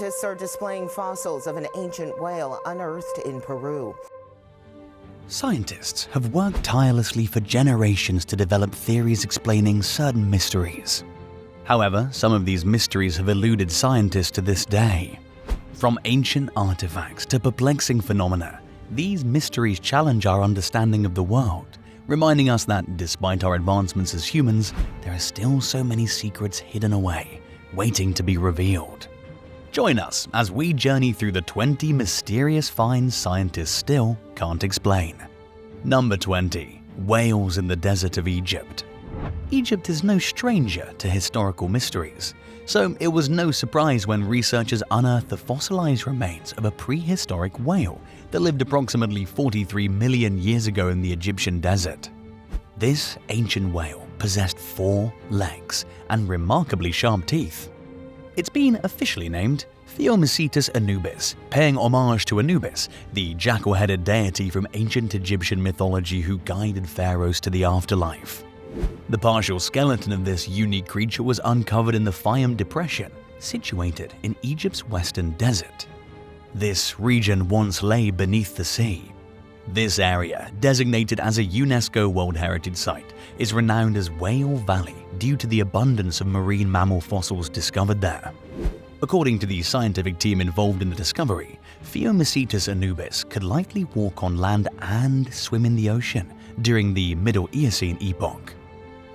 Scientists are displaying fossils of an ancient whale unearthed in Peru. Scientists have worked tirelessly for generations to develop theories explaining certain mysteries. However, some of these mysteries have eluded scientists to this day. From ancient artifacts to perplexing phenomena, these mysteries challenge our understanding of the world, reminding us that despite our advancements as humans, there are still so many secrets hidden away, waiting to be revealed. Join us as we journey through the 20 mysterious finds scientists still can't explain. Number 20. Whales in the desert of Egypt. Egypt is no stranger to historical mysteries, so it was no surprise when researchers unearthed the fossilized remains of a prehistoric whale that lived approximately 43 million years ago in the Egyptian desert. This ancient whale possessed 4 legs and remarkably sharp teeth. It's been officially named Phiomicetus Anubis, paying homage to Anubis, the jackal-headed deity from ancient Egyptian mythology who guided pharaohs to the afterlife. The partial skeleton of this unique creature was uncovered in the Fayum Depression, situated in Egypt's western desert. This region once lay beneath the sea. This area, designated as a UNESCO World Heritage Site, is renowned as Whale Valley due to the abundance of marine mammal fossils discovered there. According to the scientific team involved in the discovery, Phiomicetus Anubis could likely walk on land and swim in the ocean during the Middle Eocene Epoch.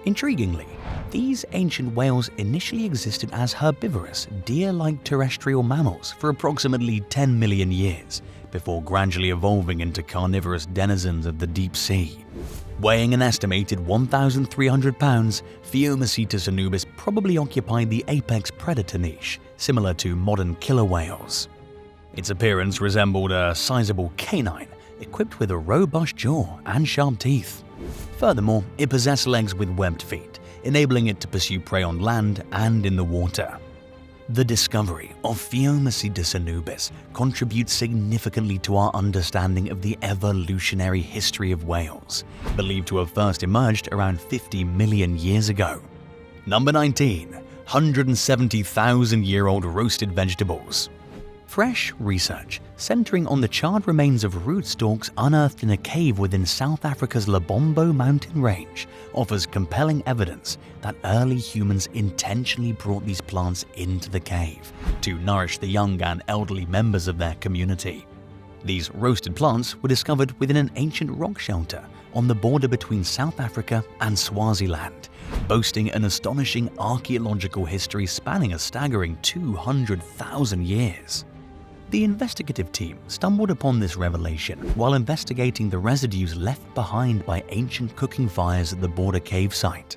Intriguingly, these ancient whales initially existed as herbivorous, deer-like terrestrial mammals for approximately 10 million years, before gradually evolving into carnivorous denizens of the deep sea. Weighing an estimated 1,300 pounds, Phiomicetus Anubis probably occupied the apex predator niche, similar to modern killer whales. Its appearance resembled a sizable canine, equipped with a robust jaw and sharp teeth. Furthermore, it possessed legs with webbed feet, enabling it to pursue prey on land and in the water. The discovery of Phiomicetus Anubis contributes significantly to our understanding of the evolutionary history of whales, believed to have first emerged around 50 million years ago. Number 19. 170,000-year-old roasted vegetables. Fresh research centering on the charred remains of rootstocks unearthed in a cave within South Africa's Lobombo mountain range offers compelling evidence that early humans intentionally brought these plants into the cave to nourish the young and elderly members of their community. These roasted plants were discovered within an ancient rock shelter on the border between South Africa and Swaziland, boasting an astonishing archaeological history spanning a staggering 200,000 years. The investigative team stumbled upon this revelation while investigating the residues left behind by ancient cooking fires at the border cave site.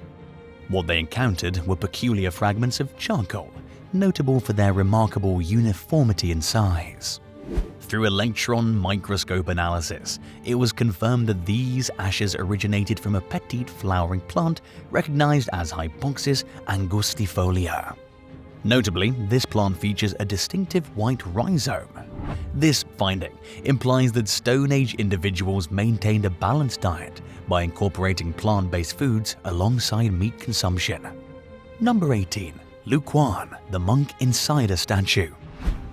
What they encountered were peculiar fragments of charcoal, notable for their remarkable uniformity in size. Through electron microscope analysis, it was confirmed that these ashes originated from a petite flowering plant recognized as Hypoxis angustifolia. Notably, this plant features a distinctive white rhizome. This finding implies that Stone Age individuals maintained a balanced diet by incorporating plant-based foods alongside meat consumption. Number 18. Luan the Monk inside a statue.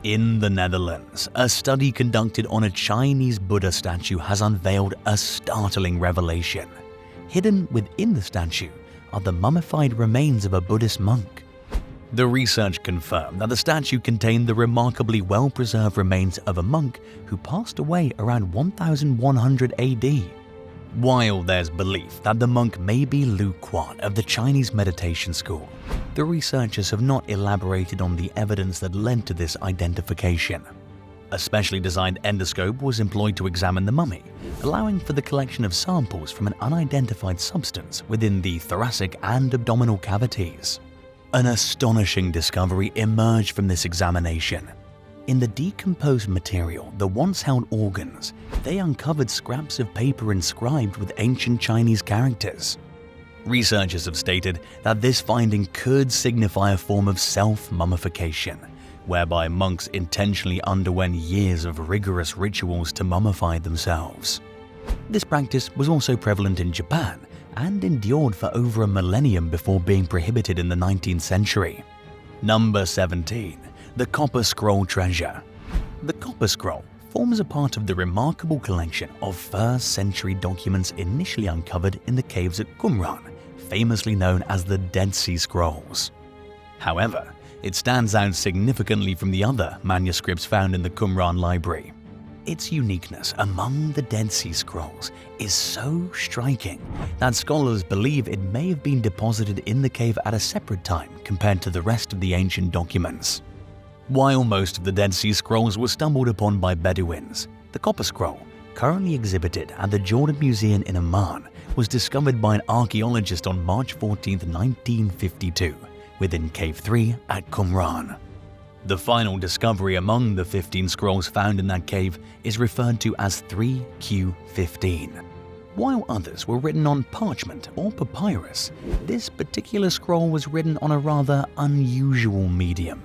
In the Netherlands, a study conducted on a Chinese Buddha statue has unveiled a startling revelation. Hidden within the statue are the mummified remains of a Buddhist monk. The research confirmed that the statue contained the remarkably well-preserved remains of a monk who passed away around 1100 AD. While there's belief that the monk may be Luan of the Chinese meditation school, the researchers have not elaborated on the evidence that led to this identification. A specially designed endoscope was employed to examine the mummy, allowing for the collection of samples from an unidentified substance within the thoracic and abdominal cavities. An astonishing discovery emerged from this examination. In the decomposed material that once held organs, they uncovered scraps of paper inscribed with ancient Chinese characters. Researchers have stated that this finding could signify a form of self-mummification, whereby monks intentionally underwent years of rigorous rituals to mummify themselves. This practice was also prevalent in Japan and endured for over a millennium before being prohibited in the 19th century. Number 17. The Copper Scroll Treasure. The Copper Scroll forms a part of the remarkable collection of 1st century documents initially uncovered in the caves at Qumran, famously known as the Dead Sea Scrolls. However, it stands out significantly from the other manuscripts found in the Qumran library. Its uniqueness among the Dead Sea Scrolls is so striking that scholars believe it may have been deposited in the cave at a separate time compared to the rest of the ancient documents. While most of the Dead Sea Scrolls were stumbled upon by Bedouins, the Copper Scroll, currently exhibited at the Jordan Museum in Amman, was discovered by an archaeologist on March 14, 1952, within Cave 3 at Qumran. The final discovery among the 15 scrolls found in that cave is referred to as 3Q15. While others were written on parchment or papyrus, this particular scroll was written on a rather unusual medium,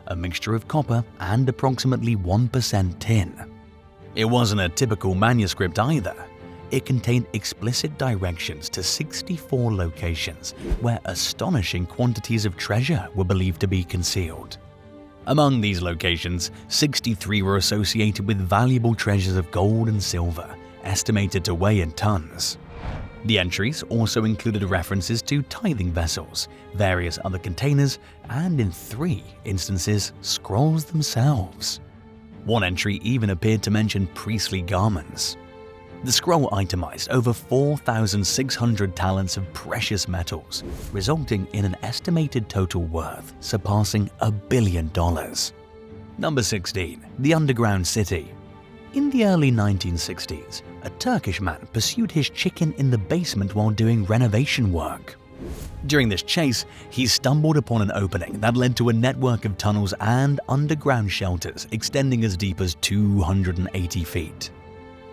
a mixture of copper and approximately 1% tin. It wasn't a typical manuscript either. It contained explicit directions to 64 locations where astonishing quantities of treasure were believed to be concealed. Among these locations, 63 were associated with valuable treasures of gold and silver, estimated to weigh in tons. The entries also included references to tithing vessels, various other containers, and in 3 instances, scrolls themselves. One entry even appeared to mention priestly garments. The scroll itemized over 4,600 talents of precious metals, resulting in an estimated total worth surpassing $1 billion. Number 16. The Underground City. In the early 1960s, a Turkish man pursued his chicken in the basement while doing renovation work. During this chase, he stumbled upon an opening that led to a network of tunnels and underground shelters extending as deep as 280 feet.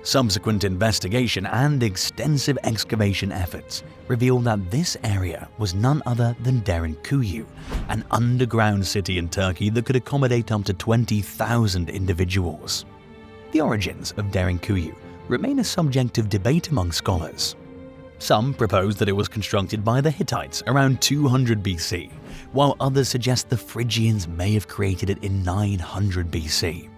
Subsequent investigation and extensive excavation efforts revealed that this area was none other than Derinkuyu, an underground city in Turkey that could accommodate up to 20,000 individuals. The origins of Derinkuyu remain a subject of debate among scholars. Some propose that it was constructed by the Hittites around 200 BC, while others suggest the Phrygians may have created it in 900 BC.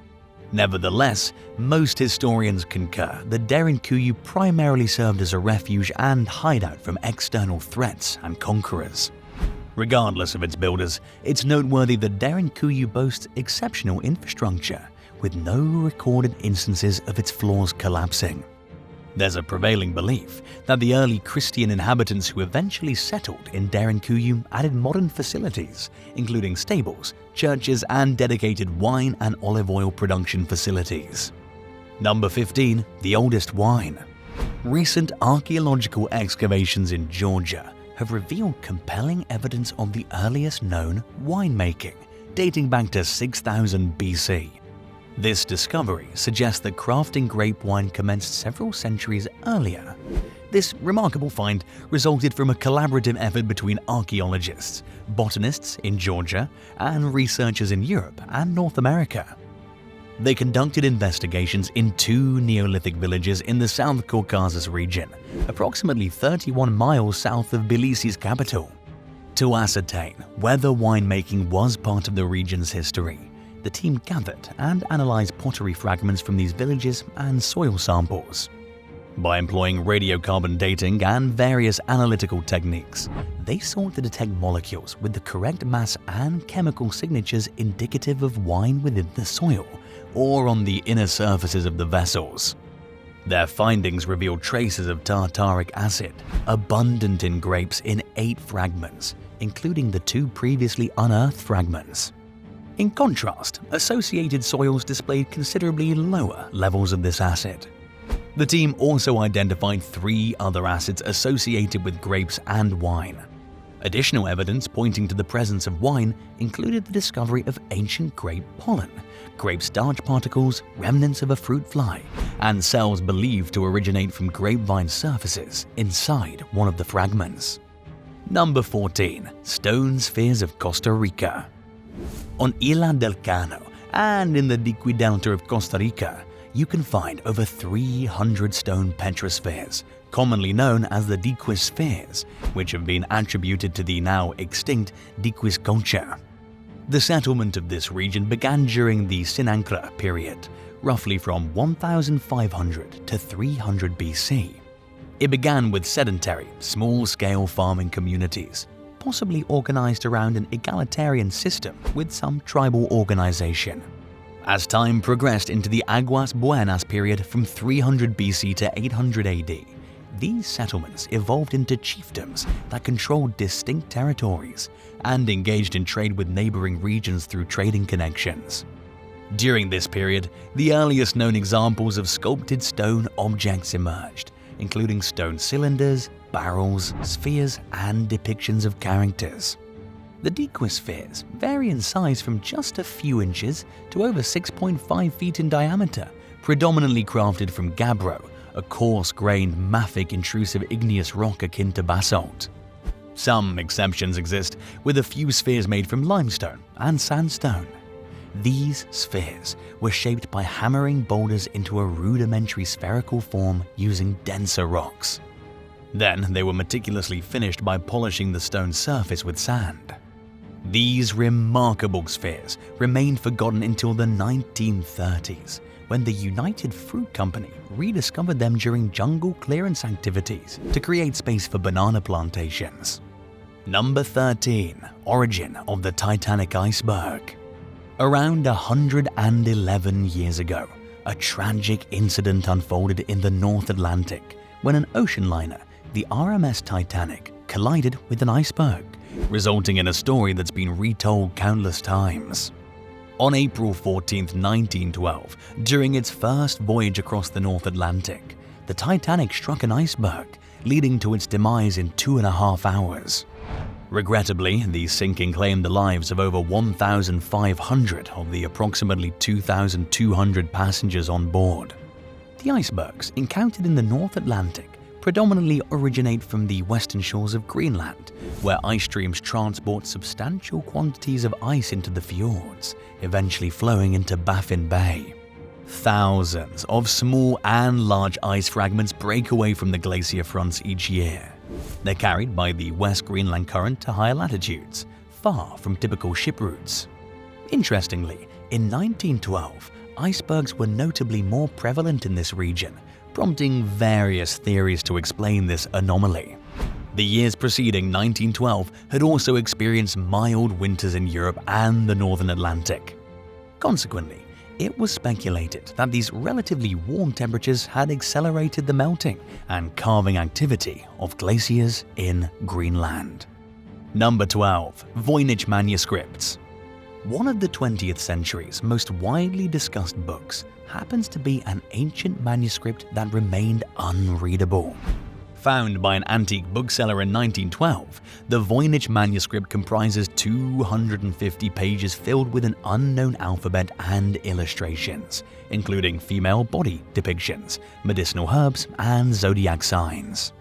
Nevertheless, most historians concur that Derinkuyu primarily served as a refuge and hideout from external threats and conquerors. Regardless of its builders, it's noteworthy that Derinkuyu boasts exceptional infrastructure, with no recorded instances of its floors collapsing. There's a prevailing belief that the early Christian inhabitants who eventually settled in Derinkuyu added modern facilities, including stables, churches, and dedicated wine and olive oil production facilities. Number 15. The Oldest Wine. Recent archaeological excavations in Georgia have revealed compelling evidence of the earliest known winemaking, dating back to 6000 BC. This discovery suggests that crafting grape wine commenced several centuries earlier. This remarkable find resulted from a collaborative effort between archaeologists, botanists in Georgia, and researchers in Europe and North America. They conducted investigations in 2 Neolithic villages in the South Caucasus region, approximately 31 miles south of Tbilisi's capital. To ascertain whether winemaking was part of the region's history, the team gathered and analyzed pottery fragments from these villages and soil samples. By employing radiocarbon dating and various analytical techniques, they sought to detect molecules with the correct mass and chemical signatures indicative of wine within the soil or on the inner surfaces of the vessels. Their findings revealed traces of tartaric acid, abundant in grapes in 8 fragments, including the 2 previously unearthed fragments. In contrast, associated soils displayed considerably lower levels of this acid. The team also identified 3 other acids associated with grapes and wine. Additional evidence pointing to the presence of wine included the discovery of ancient grape pollen, grape starch particles, remnants of a fruit fly, and cells believed to originate from grapevine surfaces inside one of the fragments. Number 14. Stone Spheres of Costa Rica. On Isla del Cano and in the Diqui Delta of Costa Rica, you can find over 300 stone petrospheres, commonly known as the Diquis spheres, which have been attributed to the now extinct Diquis culture. The settlement of this region began during the Sinankra period, roughly from 1500 to 300 BC. It began with sedentary, small-scale farming communities, possibly organized around an egalitarian system with some tribal organization. As time progressed into the Aguas Buenas period from 300 BC to 800 AD, these settlements evolved into chiefdoms that controlled distinct territories and engaged in trade with neighboring regions through trading connections. During this period, the earliest known examples of sculpted stone objects emerged, including stone cylinders, barrels, spheres, and depictions of characters. The dequospheres vary in size from just a few inches to over 6.5 feet in diameter, predominantly crafted from gabbro, a coarse-grained, mafic, intrusive igneous rock akin to basalt. Some exceptions exist, with a few spheres made from limestone and sandstone. These spheres were shaped by hammering boulders into a rudimentary spherical form using denser rocks. Then they were meticulously finished by polishing the stone surface with sand. These remarkable spheres remained forgotten until the 1930s, when the United Fruit Company rediscovered them during jungle clearance activities to create space for banana plantations. Number 13. Origin of the Titanic Iceberg. Around 111 years ago, a tragic incident unfolded in the North Atlantic when an ocean liner, the RMS Titanic, collided with an iceberg, resulting in a story that's been retold countless times. On April 14, 1912, during its first voyage across the North Atlantic, the Titanic struck an iceberg, leading to its demise in 2.5 hours. Regrettably, the sinking claimed the lives of over 1,500 of the approximately 2,200 passengers on board. The icebergs encountered in the North Atlantic predominantly originate from the western shores of Greenland, where ice streams transport substantial quantities of ice into the fjords, eventually flowing into Baffin Bay. Thousands of small and large ice fragments break away from the glacier fronts each year. They're carried by the West Greenland Current to higher latitudes, far from typical ship routes. Interestingly, in 1912, icebergs were notably more prevalent in this region, prompting various theories to explain this anomaly. The years preceding 1912 had also experienced mild winters in Europe and the Northern Atlantic. Consequently, it was speculated that these relatively warm temperatures had accelerated the melting and carving activity of glaciers in Greenland. Number 12. Voyage Manuscripts. One of the 20th century's most widely discussed books happens to be an ancient manuscript that remained unreadable. Found by an antique bookseller in 1912, the Voyage manuscript comprises 250 pages filled with an unknown alphabet and illustrations, including female body depictions, medicinal herbs, and zodiac signs.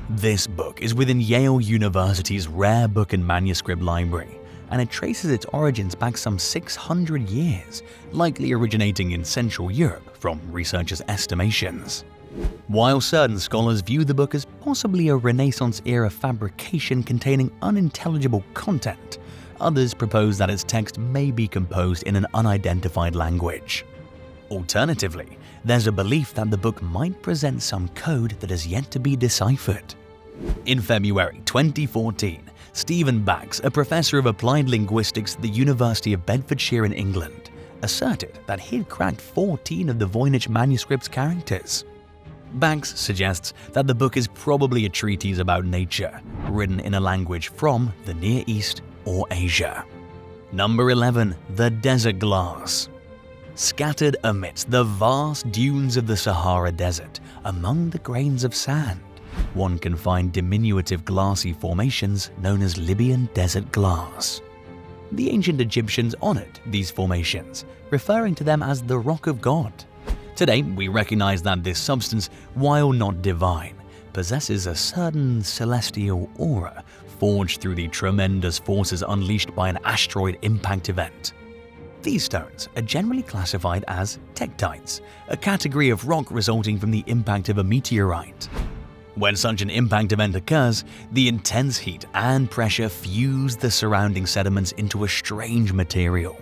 This book is within Yale University's Rare Book and Manuscript Library, and it traces its origins back some 600 years, likely originating in Central Europe from researchers' estimations. While certain scholars view the book as possibly a Renaissance-era fabrication containing unintelligible content, others propose that its text may be composed in an unidentified language. Alternatively, there's a belief that the book might present some code that has yet to be deciphered. In February 2014, Stephen Bax, a professor of applied linguistics at the University of Bedfordshire in England, asserted that he'd cracked 14 of the Voyage manuscript's characters. Bax suggests that the book is probably a treatise about nature, written in a language from the Near East or Asia. Number 11. The Desert Glass. Scattered amidst the vast dunes of the Sahara Desert, among the grains of sand, one can find diminutive glassy formations known as Libyan desert glass. The ancient Egyptians honored these formations, referring to them as the Rock of God. Today, we recognize that this substance, while not divine, possesses a certain celestial aura forged through the tremendous forces unleashed by an asteroid impact event. These stones are generally classified as tektites, a category of rock resulting from the impact of a meteorite. When such an impact event occurs, the intense heat and pressure fuse the surrounding sediments into a strange material.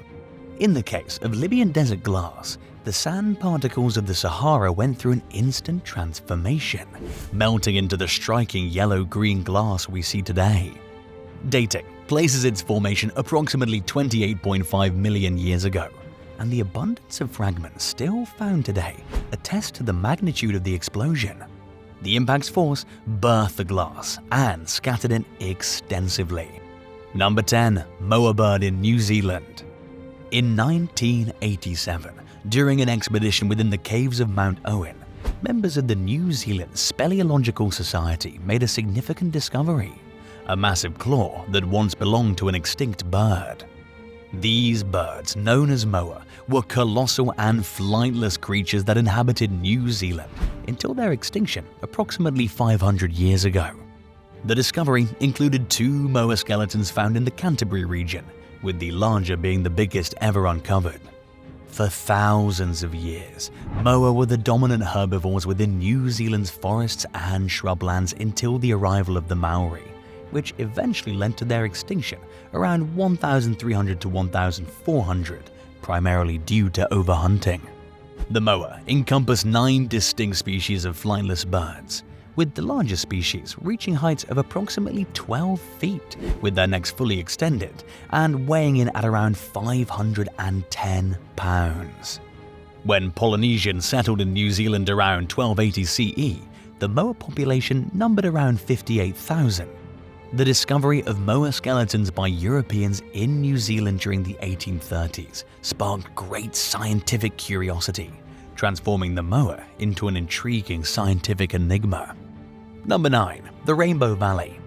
In the case of Libyan desert glass, the sand particles of the Sahara went through an instant transformation, melting into the striking yellow-green glass we see today. Dating places its formation approximately 28.5 million years ago, and the abundance of fragments still found today attest to the magnitude of the explosion. The impact's force birthed the glass and scattered it extensively. Number 10. Moa Bird in New Zealand. In 1987, during an expedition within the caves of Mount Owen, members of the New Zealand Speleological Society made a significant discovery: a massive claw that once belonged to an extinct bird. These birds, known as moa, were colossal and flightless creatures that inhabited New Zealand until their extinction approximately 500 years ago. The discovery included 2 moa skeletons found in the Canterbury region, with the larger being the biggest ever uncovered. For thousands of years, moa were the dominant herbivores within New Zealand's forests and shrublands until the arrival of the Maori, which eventually led to their extinction around 1,300 to 1,400, primarily due to overhunting. The moa encompass 9 distinct species of flightless birds, with the largest species reaching heights of approximately 12 feet, with their necks fully extended and weighing in at around 510 pounds. When Polynesians settled in New Zealand around 1280 CE, the moa population numbered around 58,000. The discovery of moa skeletons by Europeans in New Zealand during the 1830s sparked great scientific curiosity, transforming the moa into an intriguing scientific enigma. Number 9. The Rainbow Valley.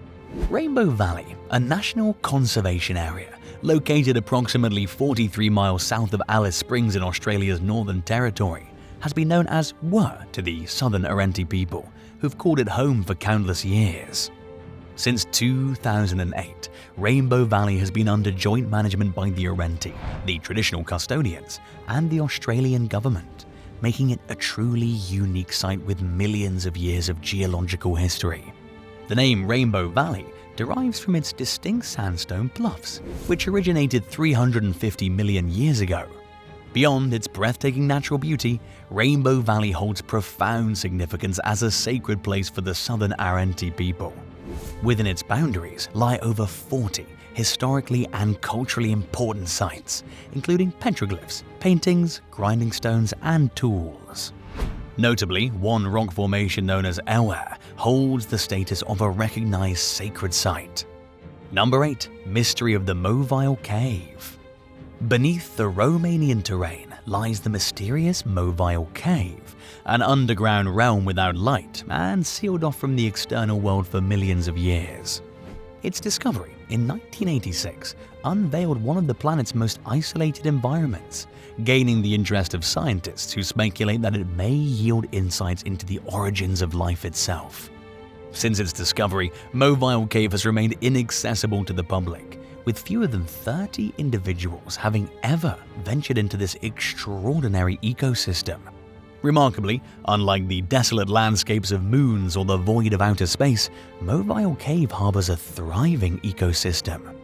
Rainbow Valley, a national conservation area located approximately 43 miles south of Alice Springs in Australia's Northern Territory, has been known as Wur to the Southern Arenti people, who've called it home for countless years. Since 2008, Rainbow Valley has been under joint management by the Arenti, the traditional custodians, and the Australian government, making it a truly unique site with millions of years of geological history. The name Rainbow Valley derives from its distinct sandstone bluffs, which originated 350 million years ago. Beyond its breathtaking natural beauty, Rainbow Valley holds profound significance as a sacred place for the Southern Arenti people. Within its boundaries lie over 40 historically and culturally important sites, including petroglyphs, paintings, grinding stones, and tools. Notably, one rock formation known as Elware holds the status of a recognized sacred site. Number 8. Mystery of the Mobile Cave. Beneath the Romanian terrain lies the mysterious Mobile Cave, an underground realm without light and sealed off from the external world for millions of years. Its discovery in 1986 unveiled one of the planet's most isolated environments, gaining the interest of scientists who speculate that it may yield insights into the origins of life itself. Since its discovery, Mobile Cave has remained inaccessible to the public, with fewer than 30 individuals having ever ventured into this extraordinary ecosystem. Remarkably, unlike the desolate landscapes of moons or the void of outer space, Mobile Cave harbors a thriving ecosystem.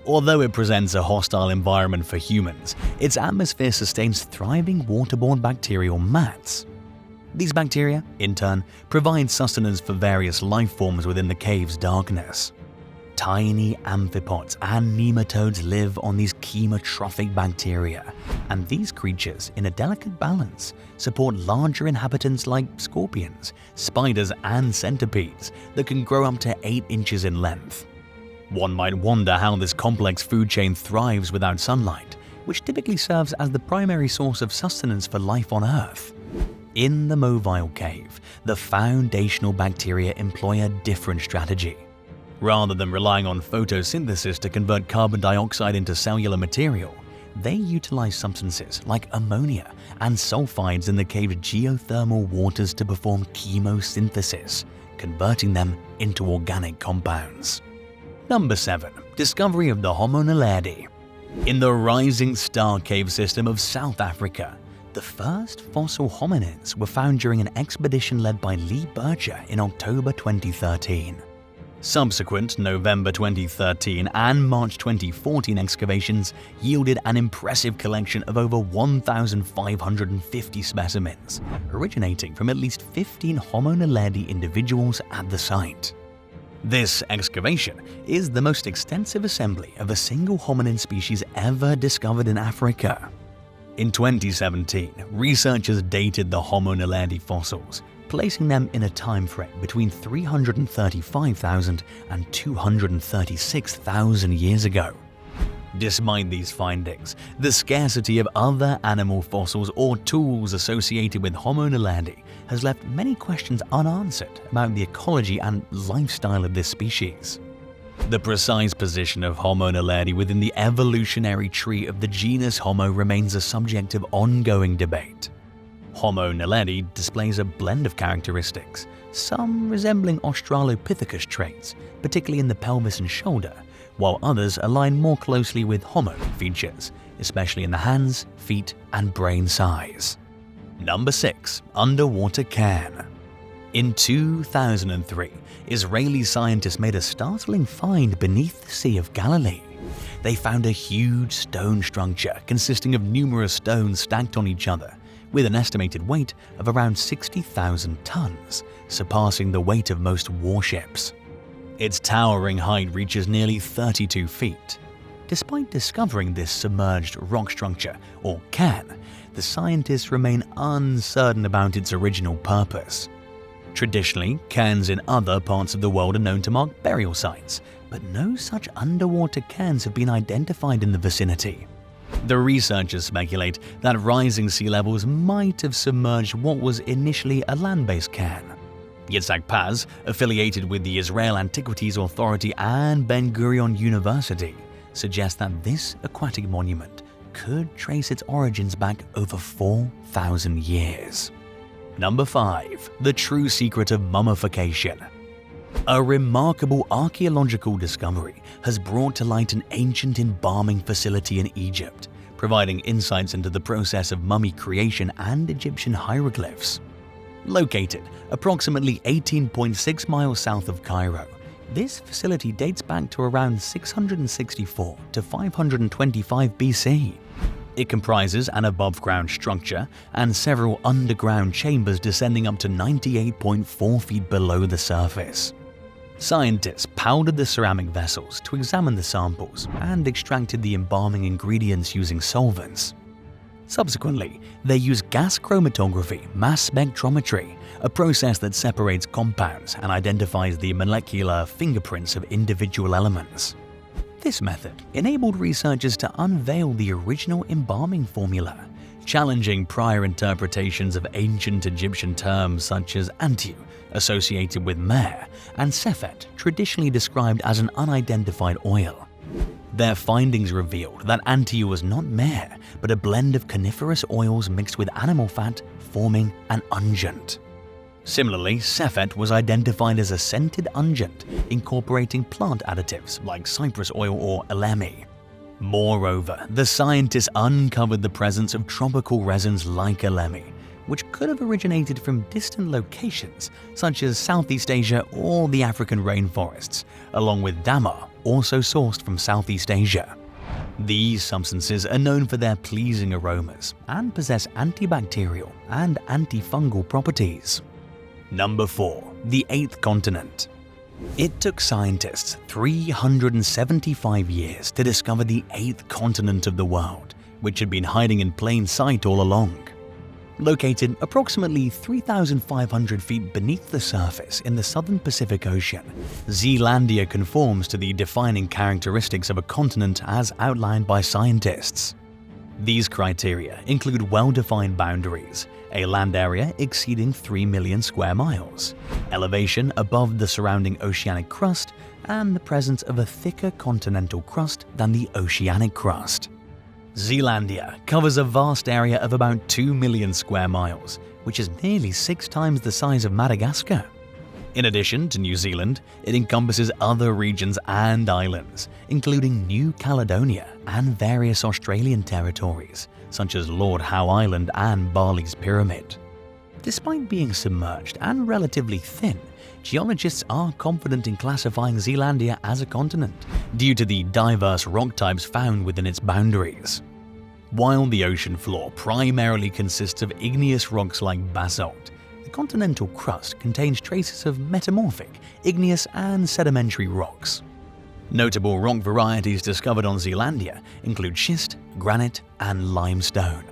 Although it presents a hostile environment for humans, its atmosphere sustains thriving waterborne bacterial mats. These bacteria, in turn, provide sustenance for various life forms within the cave's darkness. Tiny amphipods and nematodes live on these chemotrophic bacteria, and these creatures, in a delicate balance, support larger inhabitants like scorpions, spiders, and centipedes that can grow up to 8 inches in length. One might wonder how this complex food chain thrives without sunlight, which typically serves as the primary source of sustenance for life on Earth. In the Mobile Cave, the foundational bacteria employ a different strategy. Rather than relying on photosynthesis to convert carbon dioxide into cellular material, they utilize substances like ammonia and sulfides in the cave's geothermal waters to perform chemosynthesis, converting them into organic compounds. Number 7. Discovery of the Homo naledi. In the Rising Star Cave system of South Africa, The first fossil hominids were found during an expedition led by Lee Bircher in October 2013. Subsequent November 2013 and March 2014 excavations yielded an impressive collection of over 1,550 specimens, originating from at least 15 Homo naledi individuals at the site. This excavation is the most extensive assembly of a single hominid species ever discovered in Africa. In 2017, researchers dated the Homo naledi fossils, placing them in a time frame between 335,000 and 236,000 years ago. Despite these findings, the scarcity of other animal fossils or tools associated with Homo naledi has left many questions unanswered about the ecology and lifestyle of this species. The precise position of Homo naledi within the evolutionary tree of the genus Homo remains a subject of ongoing debate. Homo naledi displays a blend of characteristics, some resembling Australopithecus traits, particularly in the pelvis and shoulder, while others align more closely with Homo features, especially in the hands, feet, and brain size. Number 6. Underwater cairn. In 2003, Israeli scientists made a startling find beneath the Sea of Galilee. They found a huge stone structure consisting of numerous stones stacked on each other, with an estimated weight of around 60,000 tons, surpassing the weight of most warships. Its towering height reaches nearly 32 feet. Despite discovering this submerged rock structure, or cairn, the scientists remain uncertain about its original purpose. Traditionally, cairns in other parts of the world are known to mark burial sites, but no such underwater cairns have been identified in the vicinity. The researchers speculate that rising sea levels might have submerged what was initially a land-based cairn. Yitzhak Paz, affiliated with the Israel Antiquities Authority and Ben-Gurion University, suggests that this aquatic monument could trace its origins back over 4,000 years. Number 5. The true secret of mummification. A remarkable archaeological discovery has brought to light an ancient embalming facility in Egypt, providing insights into the process of mummy creation and Egyptian hieroglyphs. Located approximately 18.6 miles south of Cairo, this facility dates back to around 664 to 525 BC. It comprises an above-ground structure and several underground chambers descending up to 98.4 feet below the surface. Scientists powdered the ceramic vessels to examine the samples and extracted the embalming ingredients using solvents. Subsequently, they used gas chromatography, mass spectrometry, a process that separates compounds and identifies the molecular fingerprints of individual elements. This method enabled researchers to unveil the original embalming formula, challenging prior interpretations of ancient Egyptian terms such as antiu, associated with myrrh, and sephet, traditionally described as an unidentified oil. Their findings revealed that antiu was not myrrh, but a blend of carnivorous oils mixed with animal fat, forming an unguent. Similarly, sephet was identified as a scented unguent, incorporating plant additives like cypress oil or elemi. Moreover, the scientists uncovered the presence of tropical resins like elemi, which could have originated from distant locations such as Southeast Asia or the African rainforests, along with damar, also sourced from Southeast Asia. These substances are known for their pleasing aromas and possess antibacterial and antifungal properties. Number 4. The Eighth Continent. It took scientists 375 years to discover the eighth continent of the world, which had been hiding in plain sight all along. Located approximately 3,500 feet beneath the surface in the southern Pacific Ocean, Zealandia conforms to the defining characteristics of a continent as outlined by scientists. These criteria include well-defined boundaries, a land area exceeding 3 million square miles, elevation above the surrounding oceanic crust, and the presence of a thicker continental crust than the oceanic crust. Zealandia covers a vast area of about 2 million square miles, which is nearly 6 times the size of Madagascar. In addition to New Zealand, it encompasses other regions and islands, including New Caledonia and various Australian territories, such as Lord Howe Island and Bali's Pyramid. Despite being submerged and relatively thin, geologists are confident in classifying Zealandia as a continent due to the diverse rock types found within its boundaries. While the ocean floor primarily consists of igneous rocks like basalt, the continental crust contains traces of metamorphic, igneous and sedimentary rocks. Notable rock varieties discovered on Zealandia include schist, granite, and limestone.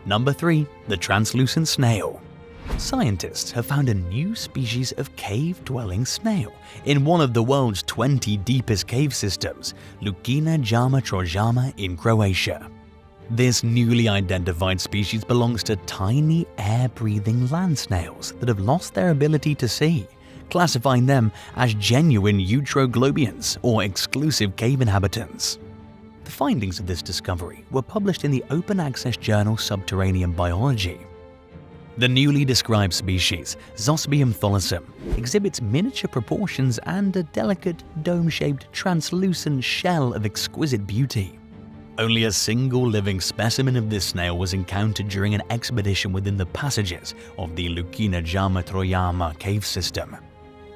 Number 3. The translucent snail. Scientists have found a new species of cave-dwelling snail in one of the world's 20 deepest cave systems, Lučina jama Trojama in Croatia. This newly identified species belongs to tiny air-breathing land snails that have lost their ability to see, classifying them as genuine eutroglobians or exclusive cave inhabitants. The findings of this discovery were published in the open-access journal Subterranean Biology. The newly described species, Zosbium tholosum, exhibits miniature proportions and a delicate, dome-shaped, translucent shell of exquisite beauty. Only a single living specimen of this snail was encountered during an expedition within the passages of the Lučina jama Trojama cave system.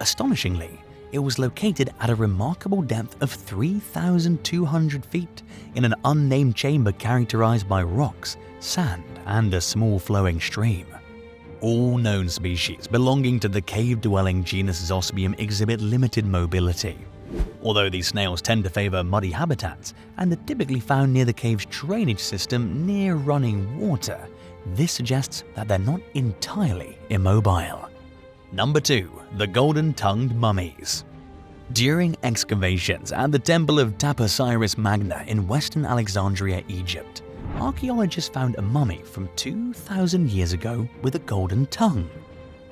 Astonishingly, it was located at a remarkable depth of 3,200 feet in an unnamed chamber characterized by rocks, sand, and a small flowing stream. All known species belonging to the cave-dwelling genus Zosbium exhibit limited mobility. Although these snails tend to favor muddy habitats and are typically found near the cave's drainage system near running water, this suggests that they're not entirely immobile. Number 2. The golden-tongued mummies. During excavations at the Temple of Taposiris Magna in Western Alexandria, Egypt, archaeologists found a mummy from 2,000 years ago with a golden tongue.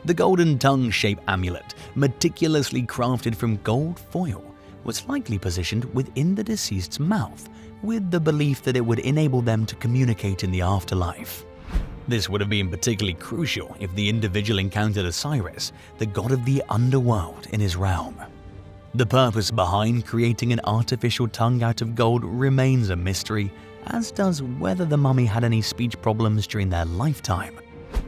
The golden tongue-shaped amulet, meticulously crafted from gold foil, was likely positioned within the deceased's mouth, with the belief that it would enable them to communicate in the afterlife. This would have been particularly crucial if the individual encountered Osiris, the god of the underworld, in his realm. The purpose behind creating an artificial tongue out of gold remains a mystery, as does whether the mummy had any speech problems during their lifetime.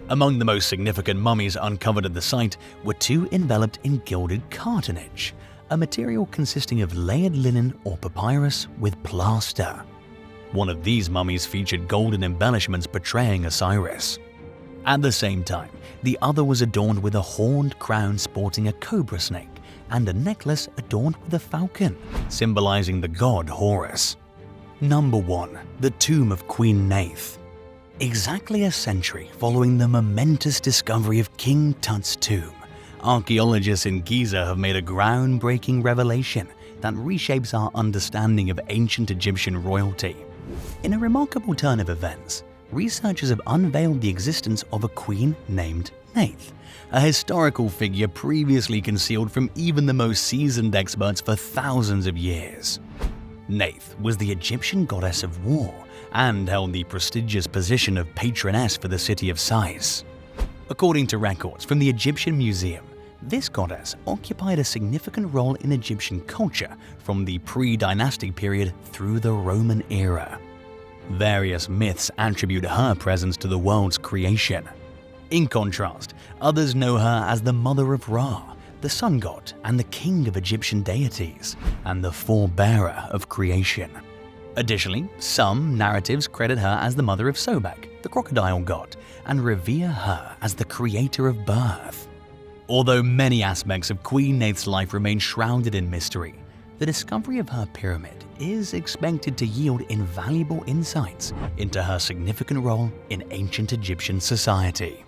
Among the most significant mummies uncovered at the site were 2 enveloped in gilded cartonnage, a material consisting of layered linen or papyrus with plaster. One of these mummies featured golden embellishments portraying Osiris. At the same time, the other was adorned with a horned crown sporting a cobra snake and a necklace adorned with a falcon, symbolizing the god Horus. Number 1. The Tomb of Queen Neith. Exactly a century following the momentous discovery of King Tut's tomb, archaeologists in Giza have made a groundbreaking revelation that reshapes our understanding of ancient Egyptian royalty. In a remarkable turn of events, researchers have unveiled the existence of a queen named Neith, a historical figure previously concealed from even the most seasoned experts for thousands of years. Neith was the Egyptian goddess of war and held the prestigious position of patroness for the city of Sais. According to records from the Egyptian Museum, this goddess occupied a significant role in Egyptian culture from the pre-dynastic period through the Roman era. Various myths attribute her presence to the world's creation. In contrast, others know her as the mother of Ra, the sun god and the king of Egyptian deities, and the forebearer of creation. Additionally, some narratives credit her as the mother of Sobek, the crocodile god, and revere her as the creator of birth. Although many aspects of Queen Neith's life remain shrouded in mystery, the discovery of her pyramid is expected to yield invaluable insights into her significant role in ancient Egyptian society.